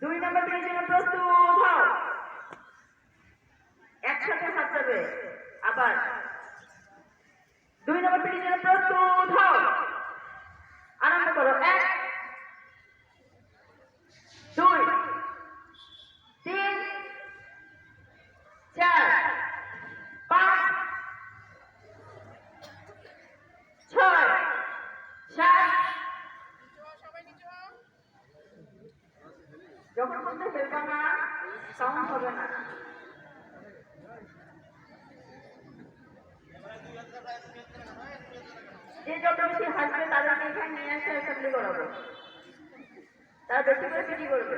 2 নম্বর পিটির জন্য প্রস্তুত হও। একসাথে হাত যাবে। আবার 2 নম্বর পিটির জন্য প্রস্তুত হও। আরম্ভ করো। 1 2 3 4 5 6 7 যখন বলতে ফেলবা না সাউন্ড হবে না। যে যত বেশি হাসবে তাদেরকে এখানে নিয়ে আসে অ্যাসেম্বলি করাবো, তারা বেশি করে পিটি করবে।